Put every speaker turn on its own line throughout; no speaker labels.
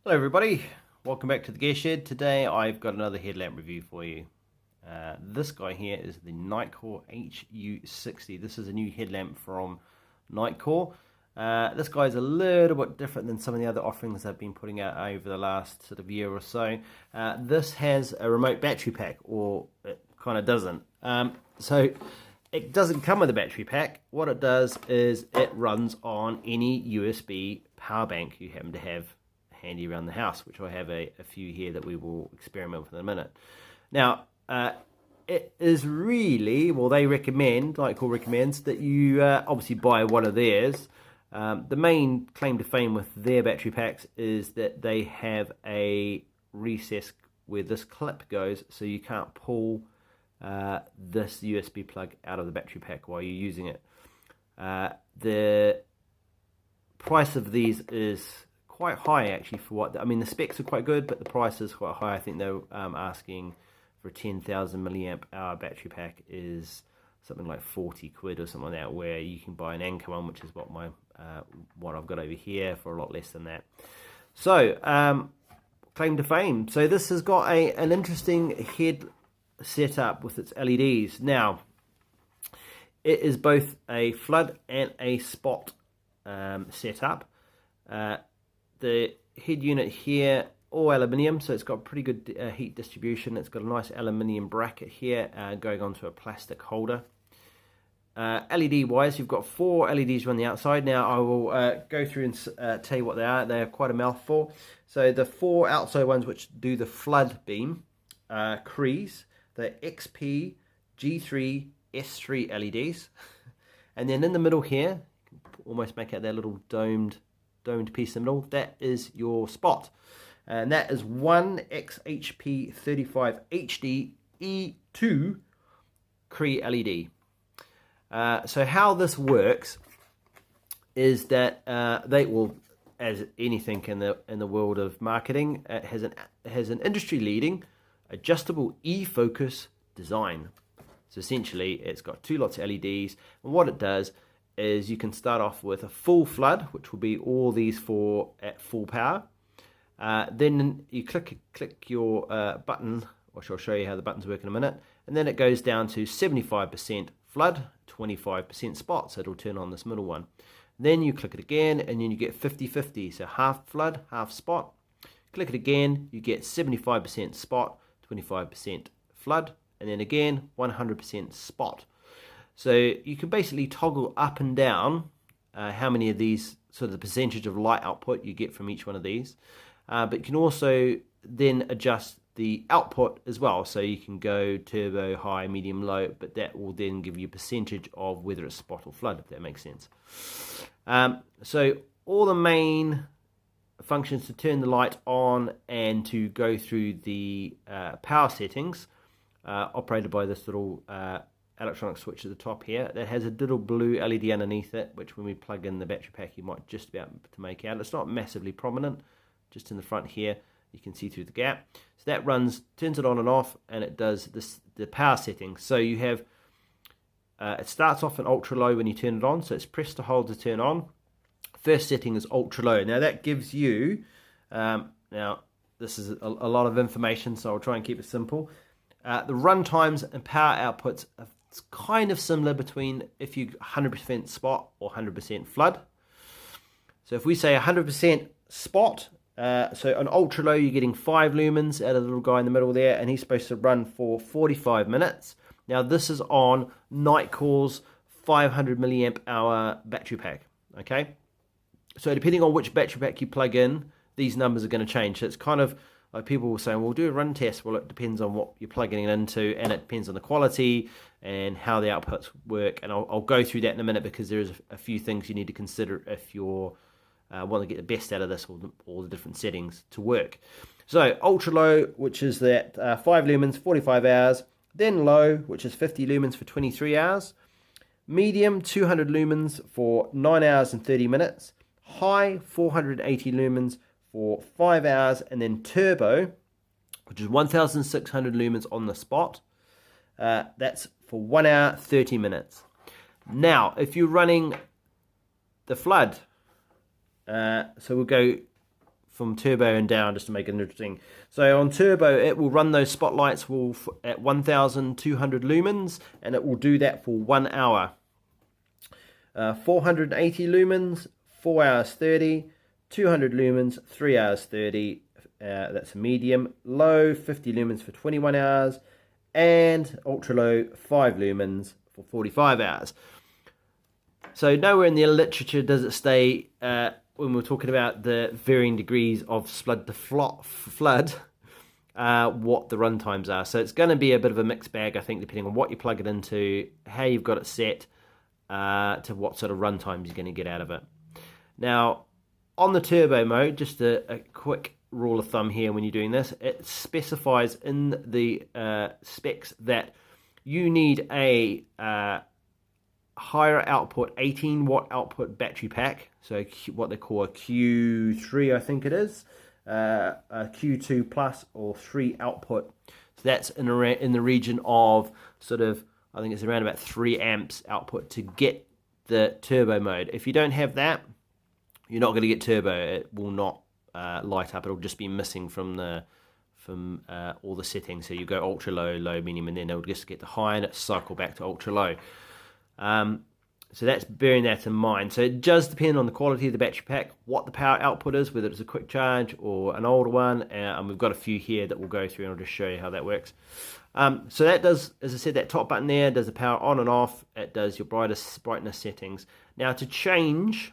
Hello everybody, welcome back to the Gear Shed. Today I've got another headlamp review for you. This guy here is the Nitecore HU60. This is a new headlamp from Nitecore. This guy is a little bit different than some of the other offerings they've been putting out over the last sort of year or so. This has a remote battery pack, or it kind of doesn't. So it doesn't come with a battery pack. What it does is it runs on any USB power bank you happen to have handy around the house, which I have a few here that we will experiment with in a minute. Now, it is really, well, they recommend, Nitecore recommends, that you obviously buy one of theirs. The main claim to fame with their battery packs is that they have a recess where this clip goes, so you can't pull this USB plug out of the battery pack while you're using it. The price of these is quite high actually for what, I mean, the specs are quite good, but the price is quite high. I think they're asking for a 10,000 milliamp hour battery pack is something like 40 quid or something like that, where you can buy an Anker one, which is what my what I've got over here, for a lot less than that. So claim to fame. So this has got an interesting head setup with its LEDs. Now it is both a flood and a spot setup. The head unit here, all aluminium, so it's got pretty good heat distribution. It's got a nice aluminium bracket here going onto a plastic holder. LED wise, you've got 4 LEDs on the outside. Now I will go through and tell you what they are. They are quite a mouthful. So the 4 outside ones which do the flood beam, Crees, the XP, G3, S3 LEDs. And then in the middle here, you can almost make out that little domed piece in the middle. That is your spot, and that is one XHP35 HD E2 Cree LED. So how this works is that they will, as anything in the world of marketing, it has an industry leading adjustable e-focus design. So essentially it's got 2 lots of LEDs, and what it does is you can start off with a full flood, which will be all these 4 at full power. Then you click your button, which I'll show you how the buttons work in a minute, and then it goes down to 75% flood, 25% spot, so it'll turn on this middle one. Then you click it again, and then you get 50-50, so half flood, half spot. Click it again, you get 75% spot, 25% flood, and then again 100% spot. So you can basically toggle up and down how many of these, sort of the percentage of light output you get from each one of these. But you can also then adjust the output as well. So you can go turbo, high, medium, low, but that will then give you a percentage of whether it's spot or flood, if that makes sense. So all the main functions to turn the light on and to go through the power settings operated by this little electronic switch at the top here that has a little blue LED underneath it, which when we plug in the battery pack you might just about to make out. It's not massively prominent, just in the front here you can see through the gap. So that turns it on and off, and it does the power settings. So you have it starts off in ultra low when you turn it on, so it's press to hold to turn on. First setting is ultra low. Now that gives you now this is a lot of information, so I'll try and keep it simple. The run times and power outputs are kind of similar between if you 100% spot or 100% flood. So if we say 100% spot, so on ultra low you're getting 5 lumens out of the little guy in the middle there, and he's supposed to run for 45 minutes. Now this is on Nitecore's 500 milliamp hour battery pack. Okay, so depending on which battery pack you plug in, these numbers are going to change. So it's kind of like people will say, well, do a run test. Well, it depends on what you're plugging it into, and it depends on the quality and how the outputs work. And I'll go through that in a minute, because there is a few things you need to consider if you're want to get the best out of this, or all the different settings to work. So ultra low, which is that 5 lumens, 45 hours. Then low, which is 50 lumens for 23 hours. Medium, 200 lumens for 9 hours and 30 minutes. High, 480 lumens for 5 hours, and then turbo, which is 1600 lumens on the spot. That's for 1 hour 30 minutes. Now if you're running the flood, so we'll go from turbo and down, just to make it interesting. So on turbo, it will run those spotlights at 1200 lumens, and it will do that for 1 hour. 480 lumens, 4 hours 30. 200 lumens, 3 hours 30. That's a medium. Low, 50 lumens for 21 hours. And ultra low, 5 lumens for 45 hours. So nowhere in the literature does it stay, when we're talking about the varying degrees of flood to flood, what the run times are. So it's going to be a bit of a mixed bag, I think, depending on what you plug it into, how you've got it set, to what sort of run times you're going to get out of it. Now, on the turbo mode, just a quick rule of thumb here when you're doing this, it specifies in the specs that you need a higher output 18 watt output battery pack, so what they call a Q3, I think it is, a Q2 plus or 3 output. So that's in the region of sort of, I think it's around about 3 amps output to get the turbo mode. If you don't have that, you're not going to get turbo. It will not light up. It'll just be missing from all the settings. So you go ultra low, low, medium, and then it'll just get to high and it cycle back to ultra low. So that's bearing that in mind. So it does depend on the quality of the battery pack, what the power output is, whether it's a quick charge or an older one. And we've got a few here that we'll go through, and I'll just show you how that works. So that does, as I said, that top button there does the power on and off. It does your brightness settings. Now to change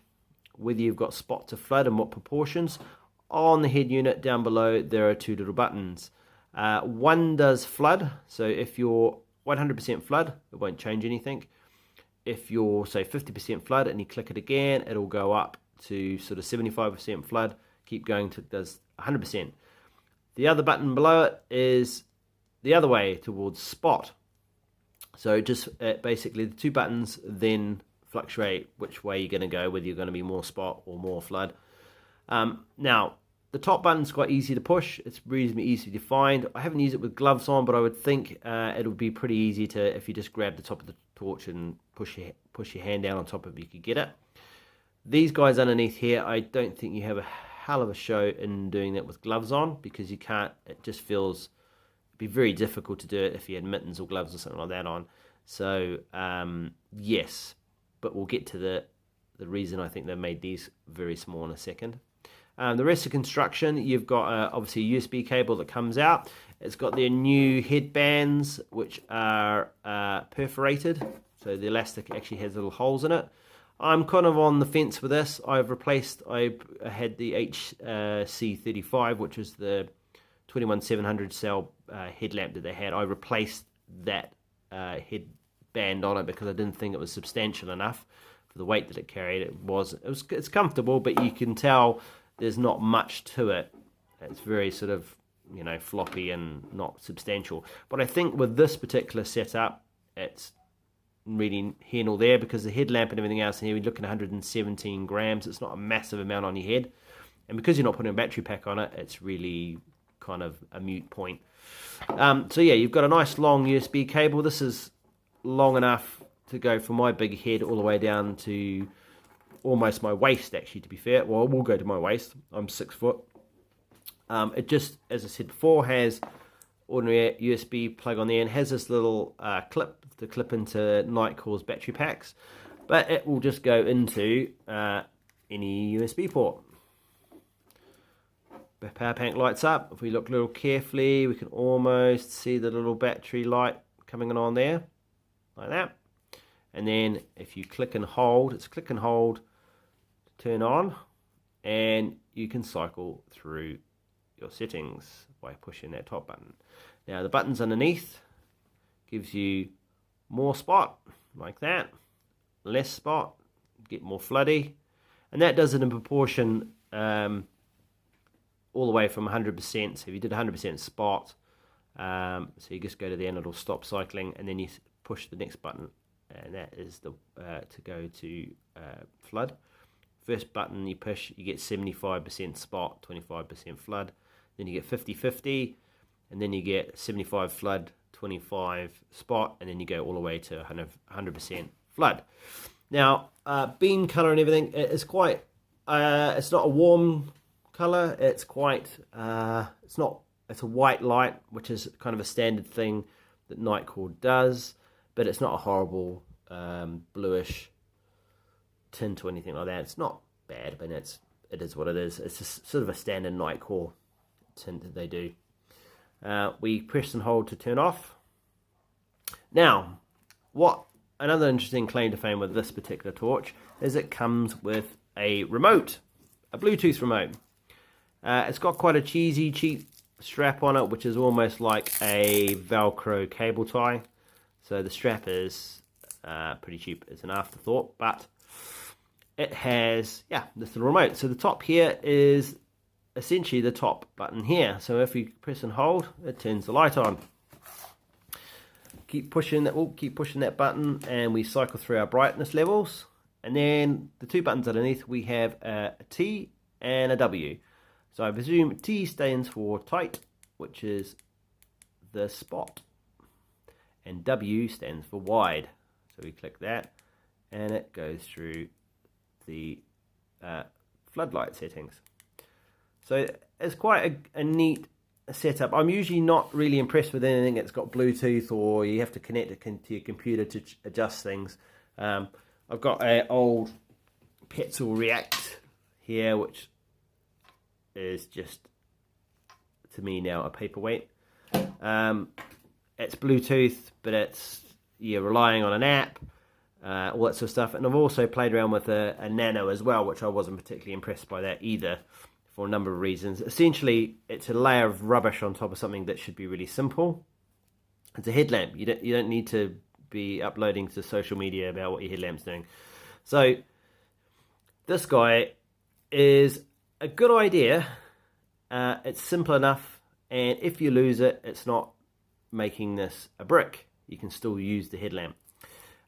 whether you've got spot to flood and what proportions, on the head unit down below there are 2 little buttons. One does flood, so if you're 100% flood, it won't change anything. If you're, say, 50% flood and you click it again, it'll go up to sort of 75% flood, keep going till it does 100%. The other button below it is the other way, towards spot. So just basically the 2 buttons then fluctuate which way you're going to go, whether you're going to be more spot or more flood. Now, the top button's quite easy to push. It's reasonably easy to find. I haven't used it with gloves on, but I would think it would be pretty easy to, if you just grab the top of the torch and push your hand down on top of it, you could get it. These guys underneath here, I don't think you have a hell of a show in doing that with gloves on, because you can't, it just feels, it'd be very difficult to do it if you had mittens or gloves or something like that on. So, yes, but we'll get to the reason I think they made these very small in a second. The rest of construction, you've got obviously a USB cable that comes out. It's got their new headbands, which are perforated, so the elastic actually has little holes in it. I'm kind of on the fence with this. I had the HC35, which is the 21700 cell headlamp that they had. I replaced that headband on it because I didn't think it was substantial enough for the weight that it carried. It's comfortable, but you can tell there's not much to it. It's very sort of, you know, floppy and not substantial. But I think with this particular setup, it's really here nor there, because the headlamp and everything else in here, we're looking at 117 grams. It's not a massive amount on your head. And because you're not putting a battery pack on it, it's really kind of a moot point. So yeah, you've got a nice long USB cable. This is long enough to go from my big head all the way down to almost my waist, actually, to be fair. Well, we'll go to my waist. I'm 6 foot. It just, as I said before, has ordinary USB plug on there and has this little clip to clip into Nitecore's battery packs, but it will just go into any USB port. The power bank lights up. If we look a little carefully, we can almost see the little battery light coming on there, like that. And then if you click and hold, it's click and hold to turn on, and you can cycle through your settings by pushing that top button. Now the buttons underneath gives you more spot, like that, less spot, get more floody, and that does it in proportion all the way from 100%. So if you did 100% spot, so you just go to the end, it'll stop cycling, and then you push the next button, and that is the to go to flood. First button you push, you get 75% spot, 25% flood. Then you get 50-50, and then you get 75 flood, 25 spot, and then you go all the way to 100% flood. Now, beam color and everything is quite, it's not a warm color. It's quite, it's a white light, which is kind of a standard thing that Nitecore does, but it's not a horrible bluish tint or anything like that. It's not bad, but it is what it is. It's just sort of a standard Nitecore tint that they do. We press and hold to turn off. Now, another interesting claim to fame with this particular torch is it comes with a remote, a Bluetooth remote. It's got quite a cheesy, cheap strap on it, which is almost like a Velcro cable tie. So the strap is pretty cheap as an afterthought, but it has, this little remote. So the top here is essentially the top button here. So if you press and hold, it turns the light on. Keep pushing that button, and we cycle through our brightness levels. And then the two buttons underneath, we have a T and a W. So I presume T stands for tight, which is the spot, and W stands for wide. So we click that, and it goes through the floodlight settings. So it's quite a neat setup. I'm usually not really impressed with anything that's got Bluetooth or you have to connect it to your computer to adjust things. I've got an old Petzl React here, which is just, to me now, a paperweight. It's Bluetooth, but you're relying on an app, all that sort of stuff. And I've also played around with a Nano as well, which I wasn't particularly impressed by that either, for a number of reasons. Essentially, it's a layer of rubbish on top of something that should be really simple. It's a headlamp. You don't need to be uploading to social media about what your headlamp's doing. So this guy is a good idea. It's simple enough, and if you lose it, it's not making this a brick. You can still use the headlamp.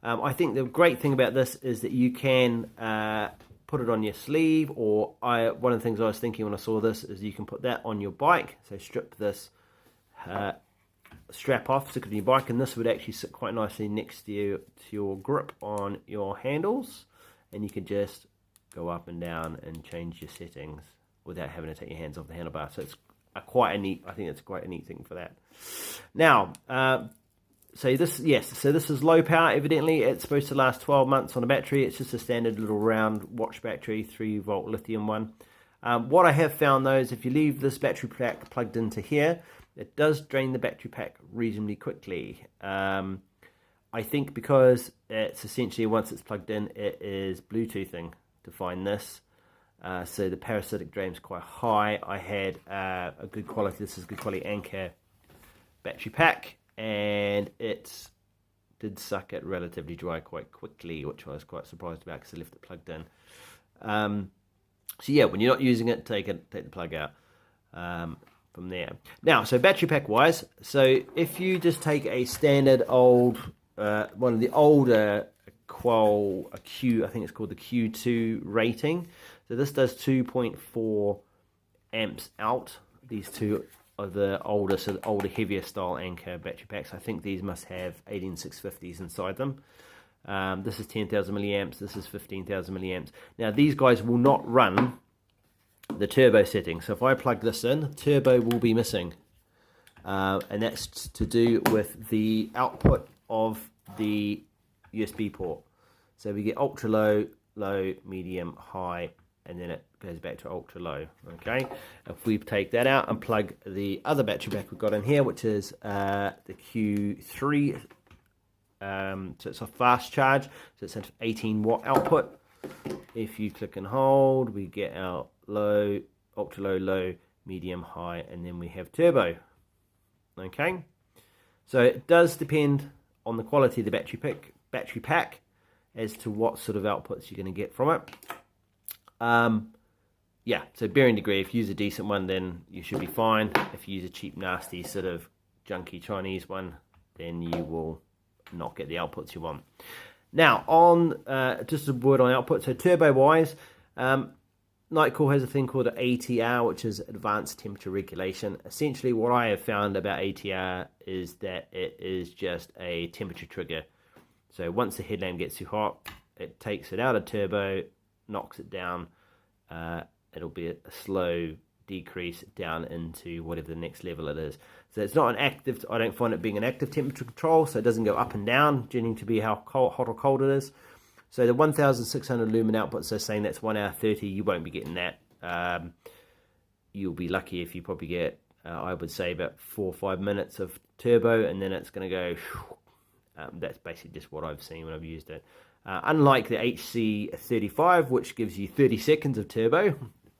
I think the great thing about this is that you can put it on your sleeve, or one of the things I was thinking when I saw this is you can put that on your bike. So strip this strap off, stick it on your bike, and this would actually sit quite nicely next to your grip on your handles, and you can just go up and down and change your settings without having to take your hands off the handlebar. So it's quite a neat thing for that. Now, so this is low power. Evidently, it's supposed to last 12 months on a battery. It's just a standard little round watch battery, 3-volt lithium one. What I have found though is if you leave this battery pack plugged into here, it does drain the battery pack reasonably quickly. I think because it's essentially, once it's plugged in, it is Bluetoothing to find this. So the parasitic drain is quite high. I had a good quality, this is good quality Anker battery pack, and it did suck it relatively dry quite quickly, which I was quite surprised about because I left it plugged in. So yeah, when you're not using it, take the plug out from there. Now, so battery pack wise, so if you just take a standard old, one of the older Qual, I think it's called the Q2 rating. So this does 2.4 amps out. These two are the older, heavier style Anker battery packs. I think these must have 18650s inside them. This is 10,000 milliamps. This is 15,000 milliamps. Now these guys will not run the turbo setting. So if I plug this in, turbo will be missing, and that's to do with the output of the USB port. So we get ultra low, low, medium, high, and then it goes back to ultra low. Okay, if we take that out and plug the other battery pack we've got in here, which is the Q3, so it's a fast charge, so it's an 18 watt output. If you click and hold, we get our low, ultra low, low, medium, high, and then we have turbo. Okay, so it does depend on the quality of the battery pack as to what sort of outputs you're going to get from it. Yeah, so bearing degree, if you use a decent one, then you should be fine. If you use a cheap, nasty, sort of junky Chinese one, then you will not get the outputs you want. Now, on just a word on output. So turbo-wise, Nitecore has a thing called an ATR, which is Advanced Temperature Regulation. Essentially, what I have found about ATR is that it is just a temperature trigger. So once the headlamp gets too hot, it takes it out of turbo, knocks it down, it'll be a slow decrease down into whatever the next level it is. So it's not an active, I don't find it being an active temperature control, so it doesn't go up and down, depending to be how cold, hot or cold it is. So the 1600 lumen output, so saying that's 1 hour 30, you won't be getting that. You'll be lucky if you probably get, I would say, about 4 or 5 minutes of turbo, and then it's going to go, that's basically just what I've seen when I've used it. Unlike the HC35, which gives you 30 seconds of turbo,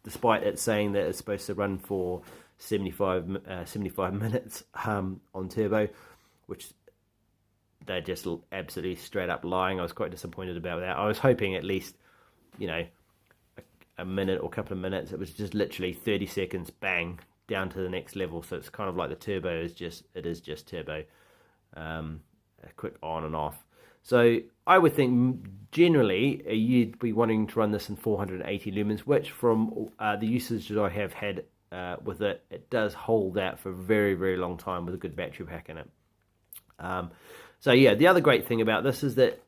despite it saying that it's supposed to run for 75 minutes on turbo, which they're just absolutely straight up lying. I was quite disappointed about that. I was hoping at least, you know, a minute or a couple of minutes. It was just literally 30 seconds, bang, down to the next level. So it's kind of like the turbo is just, it is just turbo, a quick on and off. So I would think generally you'd be wanting to run this in 480 lumens, which from the usage that I have had with it, it does hold that for a very, very long time with a good battery pack in it. So yeah, the other great thing about this is that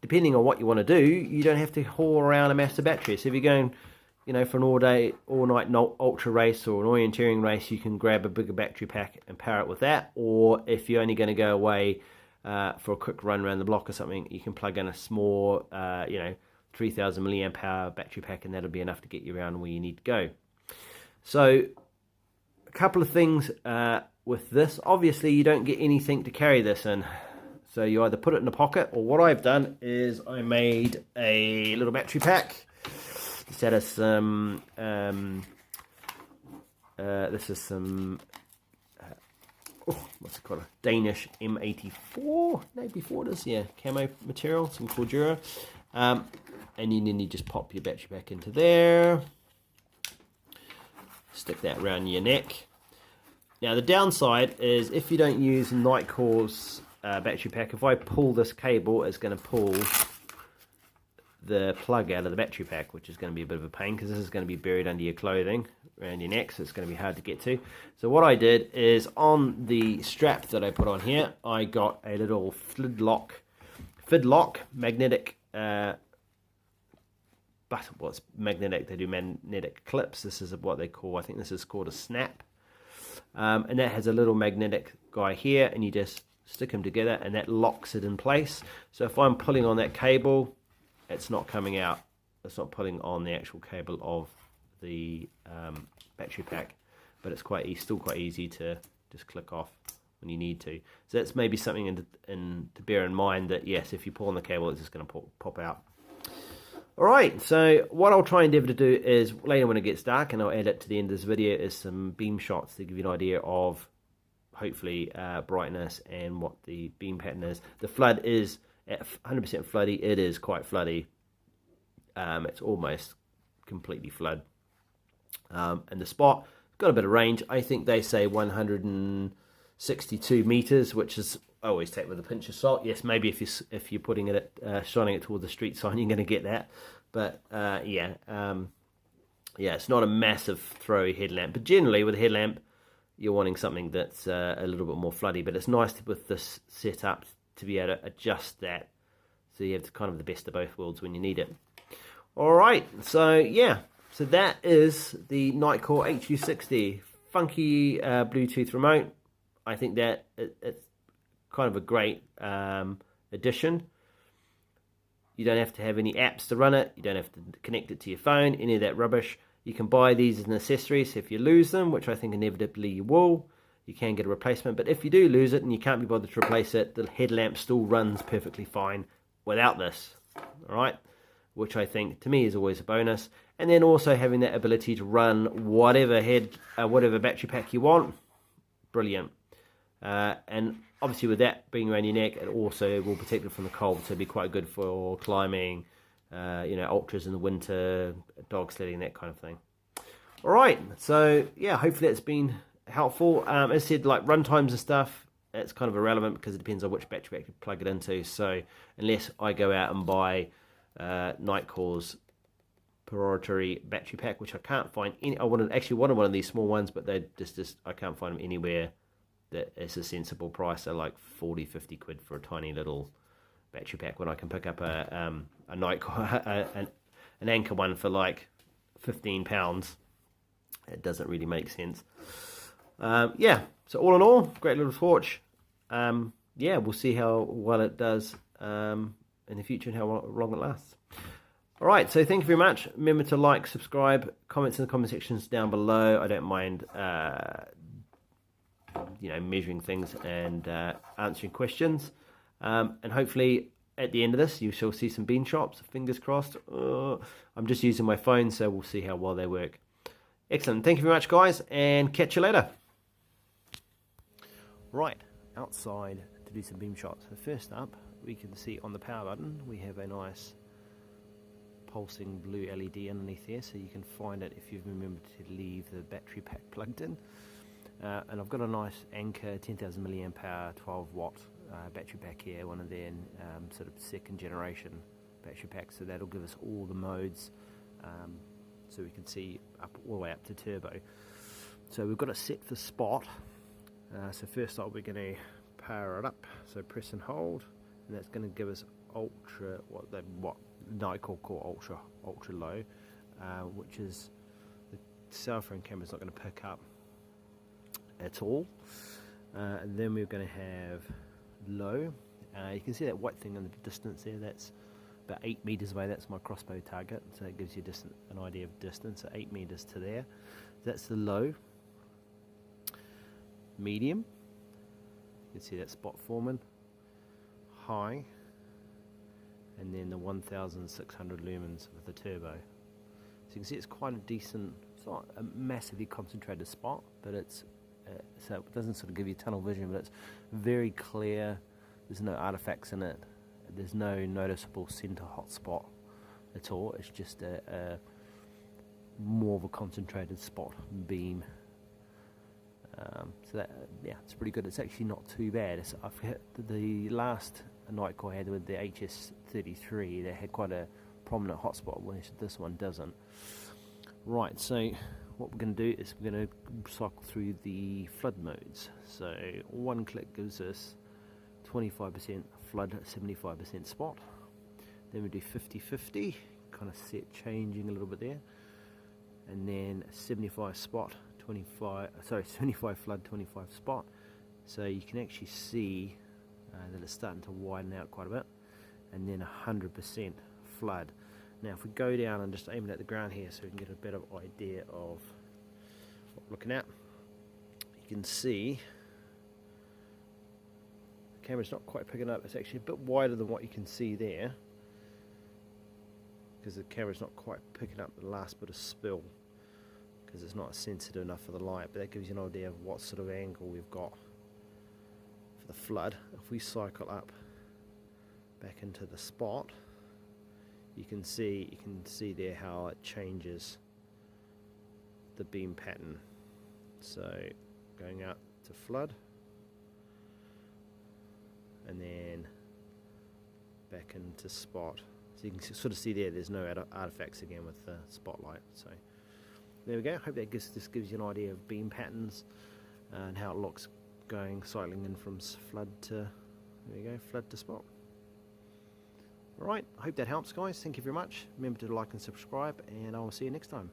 depending on what you want to do, you don't have to haul around a massive battery. So if you're going, you know, for an all night ultra race or an orienteering race, you can grab a bigger battery pack and power it with that. Or if you're only going to go away for a quick run around the block or something, you can plug in a small, 3000 milliamp hour battery pack, and that'll be enough to get you around where you need to go. So a couple of things with this. Obviously, you don't get anything to carry this in. So you either put it in a pocket, or what I've done is I made a little battery pack. Just out of some, this is some, what's it called? A Danish M84, maybe 4 it is, yeah, camo material, some Cordura. And then you just pop your battery pack into there. Stick that around your neck. Now the downside is if you don't use Nitecore's battery pack, if I pull this cable, it's going to pull the plug out of the battery pack, which is going to be a bit of a pain because this is going to be buried under your clothing around your neck, so it's going to be hard to get to. So what I did is on the strap that I put on here, I got a little fidlock magnetic, but what's magnetic, they do magnetic clips. This is what they call, I think this is called a snap. And that has a little magnetic guy here, and you just stick them together and that locks it in place. So if I'm pulling on that cable, it's not coming out, it's not pulling on the actual cable of the battery pack, but it's still quite easy to just click off when you need to. So that's maybe something to bear in mind, that yes, if you pull on the cable, it's just going to pop out. Alright, so what I'll try and endeavour to do is later when it gets dark, and I'll add it to the end of this video, is some beam shots to give you an idea of hopefully brightness and what the beam pattern is. The flood is at 100% floody. It is quite floody. It's almost completely flood. And the spot got a bit of range. I think they say 162 meters, which is, I always take with a pinch of salt. Yes, maybe if you're putting it at, shining it towards the street sign, you're going to get that. But yeah, it's not a massive throwy headlamp. But generally with a headlamp, you're wanting something that's a little bit more floody. But it's nice with this setup to be able to adjust that, so you have kind of the best of both worlds when you need it. Alright, so yeah, so that is the Nitecore HU60. Funky Bluetooth remote. I think that it's kind of a great addition. You don't have to have any apps to run it. You don't have to connect it to your phone, any of that rubbish. You can buy these as an accessory, so if you lose them, which I think inevitably you will, you can get a replacement. But if you do lose it and you can't be bothered to replace it, the headlamp still runs perfectly fine without this. Alright, which I think to me is always a bonus. And then also having that ability to run whatever battery pack you want, brilliant. And obviously with that being around your neck, it also will protect it from the cold, so it'd be quite good for climbing, ultras in the winter, dog sledding, that kind of thing. Alright, so yeah, hopefully it's been helpful. As I said, like run times and stuff, it's kind of irrelevant because it depends on which battery pack you plug it into. So unless I go out and buy Nitecore's proprietary battery pack, which I can't find any, I actually wanted one of these small ones, but they just I can't find them anywhere that is a sensible price. They're like 40-50 quid for a tiny little battery pack, when I can pick up a Nitecore, an Anker one for like £15. It doesn't really make sense. Yeah, so all in all, great little torch. Yeah, we'll see how well it does in the future and how long it lasts. All right, so thank you very much. Remember to like, subscribe, comments in the comment sections down below. I don't mind, measuring things and answering questions. And hopefully at the end of this, you shall see some bean shops. Fingers crossed. I'm just using my phone, so we'll see how well they work. Excellent. Thank you very much, guys, and catch you later. Right, outside to do some beam shots. So first up, we can see on the power button, we have a nice pulsing blue LED underneath there, so you can find it if you've remembered to leave the battery pack plugged in. And I've got a nice Anker 10,000 milliamp hour 12 watt battery pack here, one of their sort of second generation battery packs, so that'll give us all the modes, so we can see up all the way up to turbo. So we've got it set for spot. So first up, we're going to power it up, so press and hold, and that's going to give us ultra, what Nitecore call ultra low, which is the cell phone camera's not going to pick up at all. And then we're going to have low. You can see that white thing in the distance there, that's about 8 meters away. That's my crossbow target, so it gives you an idea of distance. So 8 meters to there, that's the low. Medium, you can see that spot forming. High, and then the 1600 lumens with the turbo. So you can see it's quite a decent, it's not a massively concentrated spot, but it's so it doesn't sort of give you tunnel vision, but it's very clear. There's no artifacts in it. There's no noticeable center hotspot at all. It's just a more of a concentrated spot beam. So that, yeah, it's pretty good. It's actually not too bad. I've hit the last Nitecore I had with the HS33. They had quite a prominent hotspot, whereas this one doesn't. Right, so what we're going to do is we're going to cycle through the flood modes. So one click gives us 25% flood, 75% spot. Then we do 50-50, kind of set changing a little bit there, and then 75 spot, 75 flood, 25 spot. So you can actually see that it's starting to widen out quite a bit, and then 100% flood. Now if we go down and just aim it at the ground here so we can get a better idea of what we're looking at, you can see the camera's not quite picking up. It's actually a bit wider than what you can see there, because the camera's not quite picking up the last bit of spill, because it's not sensitive enough for the light. But that gives you an idea of what sort of angle we've got for the flood. If we cycle up back into the spot, you can see there how it changes the beam pattern. So going out to flood, and then back into spot. So you can sort of see there's no artifacts again with the spotlight. So there we go. Hope that just gives you an idea of beam patterns and how it looks cycling in from flood to, there we go, flood to spot. Alright, I hope that helps, guys. Thank you very much. Remember to like and subscribe, and I will see you next time.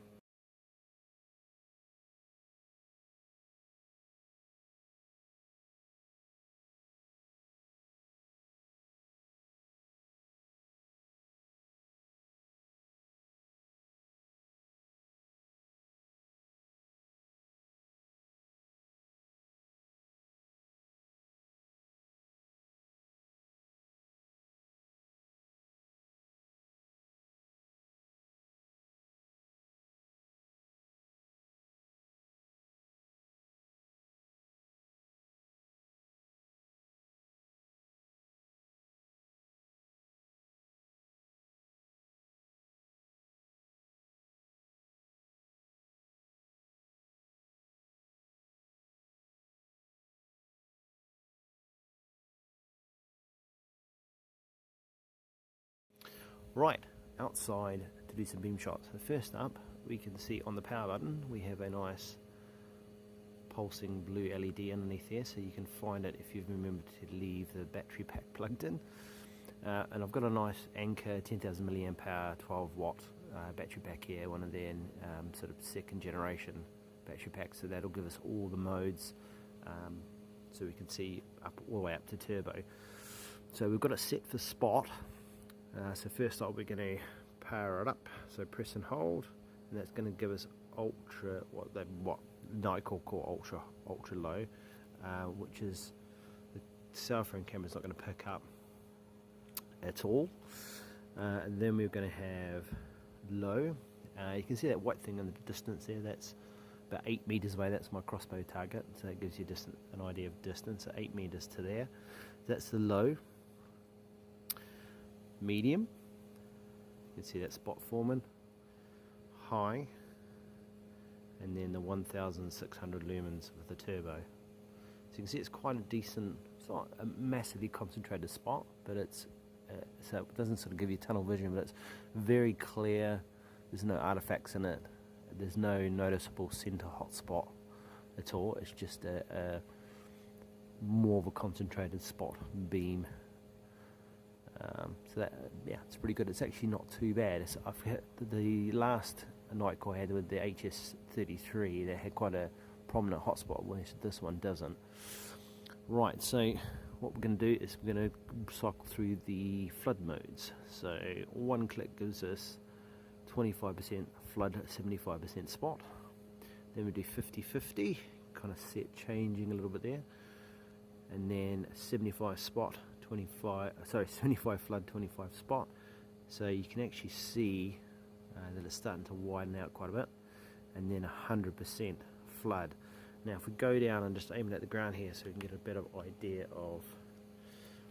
Right, outside to do some beam shots. So first up, we can see on the power button, we have a nice pulsing blue LED underneath there, so you can find it if you've remembered to leave the battery pack plugged in. And I've got a nice Anker 10,000 milliamp hour 12 watt battery pack here, one of their sort of second generation battery packs, so that'll give us all the modes, so we can see up all the way up to turbo. So we've got it set for spot. So first off, we're going to power it up, so press and hold, and that's going to give us ultra, what Nitecore call ultra low, which is the cell phone camera's not going to pick up at all. And then we're going to have low. You can see that white thing in the distance there, that's about 8 meters away. That's my crossbow target, so that gives you an idea of distance. So 8 meters to there, that's the low. Medium, you can see that spot forming. High, and then the 1600 lumens with the turbo. So you can see it's quite a decent, it's not a massively concentrated spot, but it's so it doesn't sort of give you tunnel vision, but it's very clear. There's no artifacts in it. There's no noticeable center hotspot at all. It's just a more of a concentrated spot beam. So that, yeah, it's pretty good. It's actually not too bad. I've hit the last Nitecore I had with the HS33. They had quite a prominent hotspot, whereas this one doesn't. Right, so what we're going to do is we're going to cycle through the flood modes. So one click gives us 25% flood, 75% spot. Then we do 50-50, kind of set changing a little bit there, and then 75 spot, 75 flood, 25 spot. So you can actually see that it's starting to widen out quite a bit, and then 100% flood. Now if we go down and just aim it at the ground here so we can get a better idea of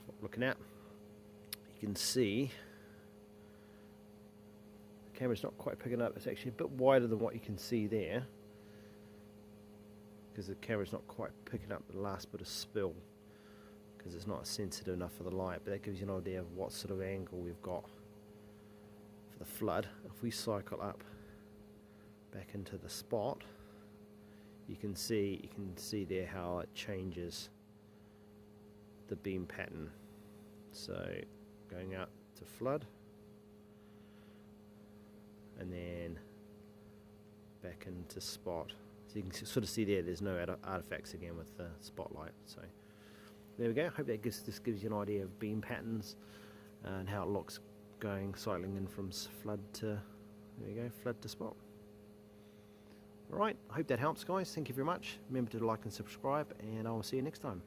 what we're looking at, you can see the camera's not quite picking up. It's actually a bit wider than what you can see there, because the camera's not quite picking up the last bit of spill, because it's not sensitive enough for the light. But that gives you an idea of what sort of angle we've got for the flood. If we cycle up back into the spot, you can see there how it changes the beam pattern. So going out to flood, and then back into spot. So you can sort of see there's no artifacts again with the spotlight. So there we go. Hope that just gives you an idea of beam patterns and how it looks going, cycling in from flood to, there you go, flood to spot. Alright, I hope that helps, guys. Thank you very much. Remember to like and subscribe, and I will see you next time.